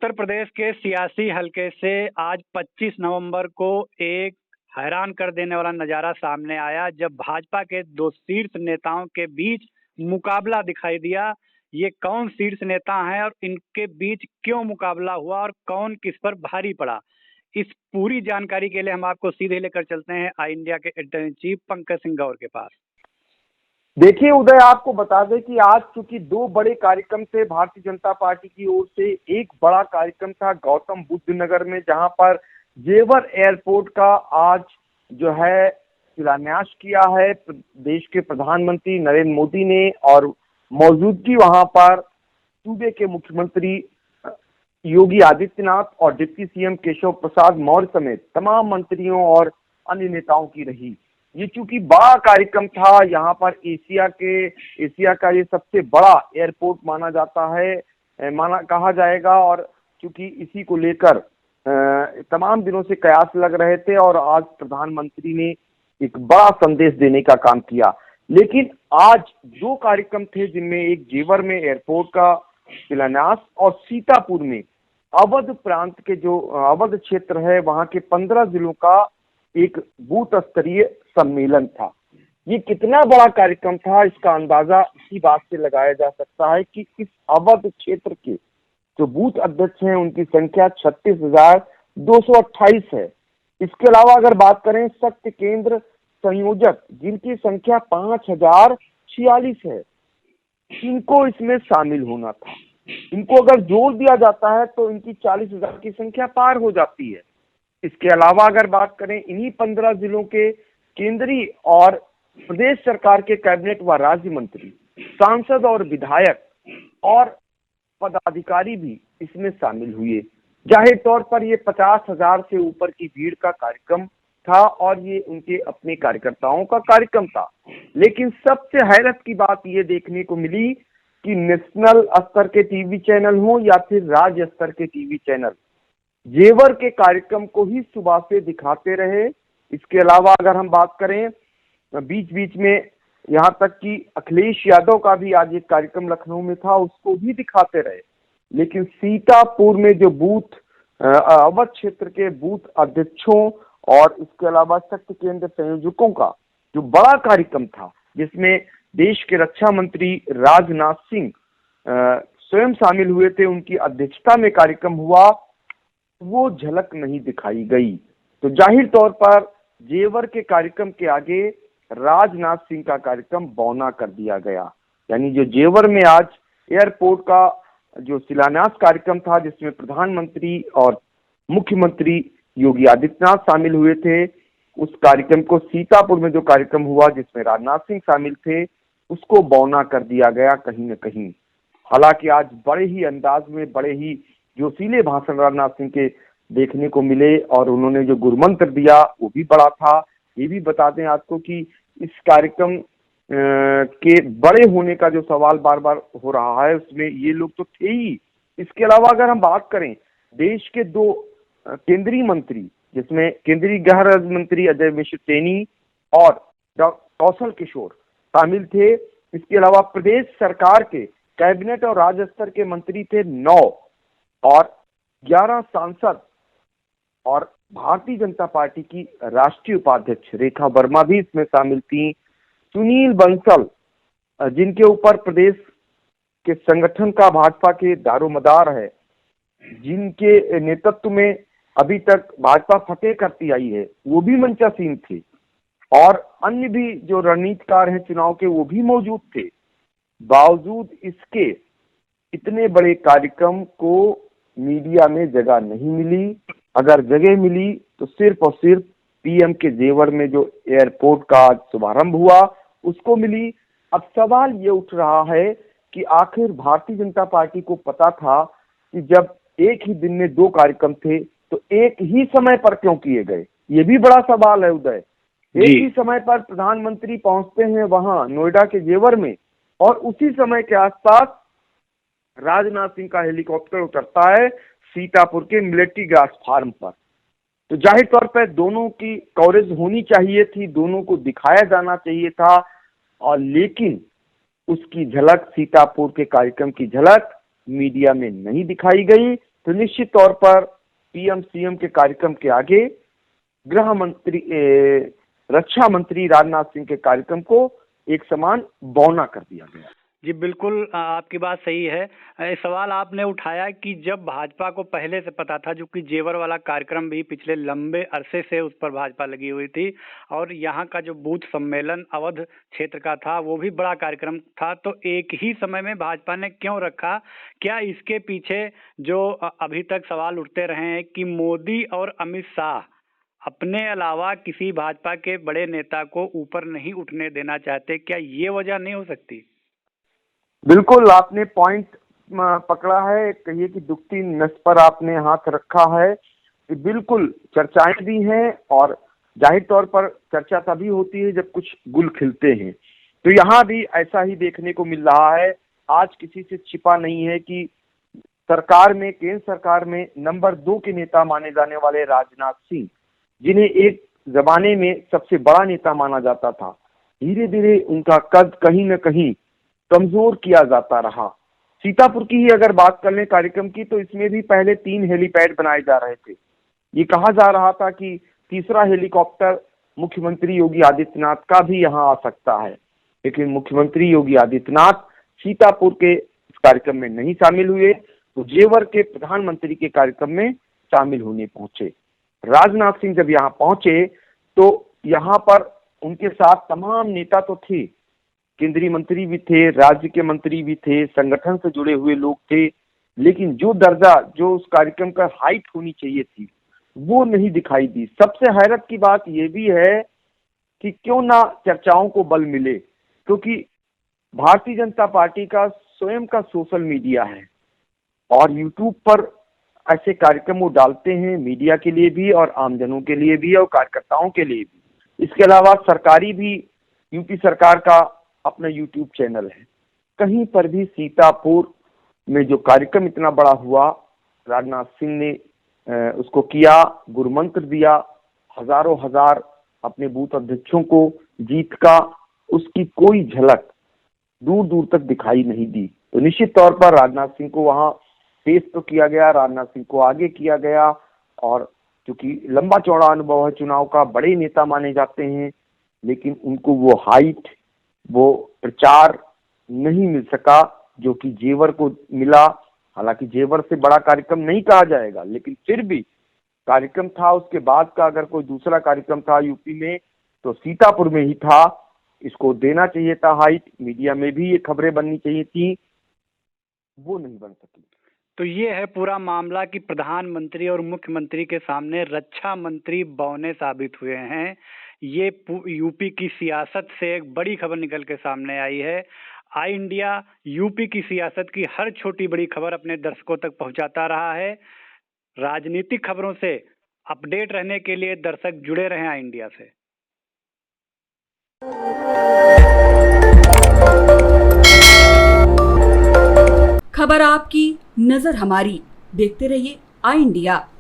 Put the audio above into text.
उत्तर प्रदेश के सियासी हलके से आज 25 नवंबर को एक हैरान कर देने वाला नजारा सामने आया जब भाजपा के दो शीर्ष नेताओं के बीच मुकाबला दिखाई दिया। ये कौन शीर्ष नेता हैं और इनके बीच क्यों मुकाबला हुआ और कौन किस पर भारी पड़ा, इस पूरी जानकारी के लिए हम आपको सीधे लेकर चलते हैं आई इंडिया के editor in chief Pankaj Singh Gaur के पास। देखिए उदय, आपको बता दें कि आज चूंकि दो बड़े कार्यक्रम थे भारतीय जनता पार्टी की ओर से। एक बड़ा कार्यक्रम था गौतम बुद्ध नगर में, जहां पर जेवर एयरपोर्ट का आज जो है शिलान्यास किया है देश के प्रधानमंत्री नरेंद्र मोदी ने, और मौजूदगी वहां पर सूबे के मुख्यमंत्री योगी आदित्यनाथ और डिप्टी सीएम केशव प्रसाद मौर्य समेत तमाम मंत्रियों और अन्य नेताओं की रही। ये चूंकि बड़ा कार्यक्रम था, यहाँ पर एशिया का ये सबसे बड़ा एयरपोर्ट माना जाता है, कहा जाएगा, और चूंकि इसी को लेकर तमाम दिनों से कयास लग रहे थे और आज प्रधानमंत्री ने एक बड़ा संदेश देने का काम किया। लेकिन आज दो कार्यक्रम थे, जिनमें एक जेवर में एयरपोर्ट का शिलान्यास और सीतापुर में अवध प्रांत के जो अवध क्षेत्र है वहां के 15 जिलों का एक बूथ स्तरीय सम्मेलन था। ये कितना बड़ा कार्यक्रम था, इसका अंदाजा इसी बात से लगाया जा सकता है कि इस अवध क्षेत्र के जो बूथ अध्यक्ष हैं उनकी संख्या 36,228 है। इसके अलावा अगर बात करें शक्ति केंद्र संयोजक, जिनकी संख्या 5,046 है, इनको इसमें शामिल होना था। इनको अगर जोड़ दिया जाता है तो इनकी 40,000 की संख्या पार हो जाती है। इसके अलावा अगर बात करें इन्हीं 15 जिलों के केंद्रीय और प्रदेश सरकार के कैबिनेट व राज्य मंत्री, सांसद और विधायक और पदाधिकारी भी इसमें शामिल हुए। जाहिर तौर पर ये 50,000 से ऊपर की भीड़ का कार्यक्रम था और ये उनके अपने कार्यकर्ताओं का कार्यक्रम था। लेकिन सबसे हैरत की बात ये देखने को मिली कि नेशनल स्तर के टीवी चैनल हो या फिर राज्य स्तर के टीवी चैनल जेवर के कार्यक्रम को ही सुबह से दिखाते रहे। इसके अलावा अगर हम बात करें बीच बीच में यहाँ तक कि अखिलेश यादव का भी आज एक कार्यक्रम लखनऊ में था, उसको भी दिखाते रहे। लेकिन सीतापुर में जो बूथ अवध क्षेत्र के बूथ अध्यक्षों और इसके अलावा शक्ति केंद्र संयोजकों का जो बड़ा कार्यक्रम था, जिसमें देश के रक्षा मंत्री राजनाथ सिंह स्वयं शामिल हुए थे, उनकी अध्यक्षता में कार्यक्रम हुआ, वो झलक नहीं दिखाई गई। तो जाहिर तौर पर जेवर के कार्यक्रम के आगे राजनाथ सिंह का कार्यक्रम बौना कर दिया गया। यानी जो जेवर में आज एयरपोर्ट का जो शिलान्यास कार्यक्रम था, जिसमें प्रधानमंत्री और मुख्यमंत्री योगी आदित्यनाथ शामिल हुए थे, उस कार्यक्रम को सीतापुर में जो कार्यक्रम हुआ जिसमें राजनाथ सिंह शामिल थे, उसको बौना कर दिया गया कहीं न कहीं। हालांकि आज बड़े ही अंदाज में, बड़े ही जोशीले भाषण राजनाथ सिंह के देखने को मिले और उन्होंने जो गुरुमंत्र दिया वो भी बड़ा था। ये भी बता दें आपको कि इस कार्यक्रम के बड़े होने का जो सवाल बार बार हो रहा है, उसमें ये लोग तो थे ही। इसके अलावा अगर हम बात करें देश के दो केंद्रीय मंत्री, जिसमें केंद्रीय गृह राज्य मंत्री अजय मिश्र टेनी और कौशल किशोर शामिल थे। इसके अलावा प्रदेश सरकार के कैबिनेट और राज्य स्तर के मंत्री थे 9 और 11 सांसद, और भारतीय जनता पार्टी की राष्ट्रीय उपाध्यक्ष रेखा वर्मा भी इसमें शामिल थी। सुनील बंसल, जिनके ऊपर प्रदेश के संगठन का भाजपा के दारोमदार है, जिनके नेतृत्व में अभी तक भाजपा फतेह करती आई है, वो भी मंचासीन थे, और अन्य भी जो रणनीतिकार हैं चुनाव के, वो भी मौजूद थे। बावजूद इसके इतने बड़े कार्यक्रम को मीडिया में जगह नहीं मिली। अगर जगह मिली तो सिर्फ और सिर्फ पीएम के जेवर में जो एयरपोर्ट का शुभारंभ हुआ उसको मिली। अब सवाल ये उठ रहा है कि आखिर भारतीय जनता पार्टी को पता था कि जब एक ही दिन में दो कार्यक्रम थे तो एक ही समय पर क्यों किए गए? ये भी बड़ा सवाल है उदय। एक ही समय पर प्रधानमंत्री पहुंचते हैं वहां नोएडा के जेवर में, और उसी समय के आसपास राजनाथ सिंह का हेलीकॉप्टर उतरता है सीतापुर के मिलिट्री ग्रास फार्म पर। तो जाहिर तौर पर दोनों की कवरेज होनी चाहिए थी, दोनों को दिखाया जाना चाहिए था, और लेकिन उसकी झलक, सीतापुर के कार्यक्रम की झलक मीडिया में नहीं दिखाई गई। तो निश्चित तौर पर पीएम सीएम के कार्यक्रम के आगे गृह मंत्री रक्षा मंत्री राजनाथ सिंह के कार्यक्रम को एक समान बौना कर दिया गया। जी बिल्कुल, आपकी बात सही है। सवाल आपने उठाया कि जब भाजपा को पहले से पता था, जो कि जेवर वाला कार्यक्रम भी पिछले लंबे अरसे से उस पर भाजपा लगी हुई थी, और यहाँ का जो बूथ सम्मेलन अवध क्षेत्र का था वो भी बड़ा कार्यक्रम था, तो एक ही समय में भाजपा ने क्यों रखा? क्या इसके पीछे जो अभी तक सवाल उठते रहे हैं कि मोदी और अमित शाह अपने अलावा किसी भाजपा के बड़े नेता को ऊपर नहीं उठने देना चाहते, क्या ये वजह नहीं हो सकती? बिल्कुल, आपने पॉइंट पकड़ा है। कहिए कि दुखती नस पर आपने हाथ रखा है कि बिल्कुल चर्चाएं भी हैं, और जाहिर तौर पर चर्चा तभी होती है जब कुछ गुल खिलते हैं। तो यहाँ भी ऐसा ही देखने को मिल रहा है। आज किसी से छिपा नहीं है कि सरकार में, केंद्र सरकार में नंबर 2 के नेता माने जाने वाले राजनाथ सिंह, जिन्हें एक जमाने में सबसे बड़ा नेता माना जाता था, धीरे धीरे उनका कद कहीं न कहीं कमजोर किया जाता रहा। सीतापुर की ही अगर बात कर लें कार्यक्रम की, तो इसमें भी पहले 3 हेलीपैड बनाए जा रहे थे। ये कहा जा रहा था कि तीसरा हेलीकॉप्टर मुख्यमंत्री योगी आदित्यनाथ का भी यहाँ आ सकता है, लेकिन मुख्यमंत्री योगी आदित्यनाथ सीतापुर के इस कार्यक्रम में नहीं शामिल हुए, तो जेवर के प्रधानमंत्री के कार्यक्रम में शामिल होने पहुंचे। राजनाथ सिंह जब यहाँ पहुंचे तो यहाँ पर उनके साथ तमाम नेता तो थे, केंद्रीय मंत्री भी थे, राज्य के मंत्री भी थे, संगठन से जुड़े हुए लोग थे, लेकिन जो दर्जा, जो उस कार्यक्रम का हाइट होनी चाहिए थी, वो नहीं दिखाई दी। सबसे हैरत की बात यह भी है कि क्यों ना चर्चाओं को बल मिले, क्योंकि भारतीय जनता पार्टी का स्वयं का सोशल मीडिया है और यूट्यूब पर ऐसे कार्यक्रम वो डालते हैं, मीडिया के लिए भी और आमजनों के लिए भी और कार्यकर्ताओं के लिए भी। इसके अलावा सरकारी भी, यूपी सरकार का अपना यूट्यूब चैनल है। कहीं पर भी सीतापुर में जो कार्यक्रम इतना बड़ा हुआ, राजनाथ सिंह ने उसको किया, गुरुमंत्र दिया, हजारों हजार अपने बूथ अध्यक्षों को जीत का, उसकी कोई झलक दूर दूर तक दिखाई नहीं दी। तो निश्चित तौर पर राजनाथ सिंह को वहां पेश तो किया गया, राजनाथ सिंह को आगे किया गया, और क्योंकि लंबा चौड़ा अनुभव है चुनाव का, बड़े नेता माने जाते हैं, लेकिन उनको वो हाइट, वो प्रचार नहीं मिल सका जो कि जेवर को मिला। हालांकि जेवर से बड़ा कार्यक्रम नहीं कहा जाएगा, लेकिन फिर भी कार्यक्रम था। उसके बाद का अगर कोई दूसरा कार्यक्रम था यूपी में तो सीतापुर में ही था। इसको देना चाहिए था हाइट, मीडिया में भी ये खबरें बननी चाहिए थी, वो नहीं बन सकी। तो ये है पूरा मामला कि प्रधानमंत्री और मुख्यमंत्री के सामने रक्षा मंत्री बौने साबित हुए हैं। ये यूपी की सियासत से एक बड़ी खबर निकल के सामने आई है। आई इंडिया यूपी की सियासत की हर छोटी बड़ी खबर अपने दर्शकों तक पहुंचाता रहा है। राजनीतिक खबरों से अपडेट रहने के लिए दर्शक जुड़े रहें आई इंडिया से। खबर आपकी, नजर हमारी। देखते रहिए आई इंडिया।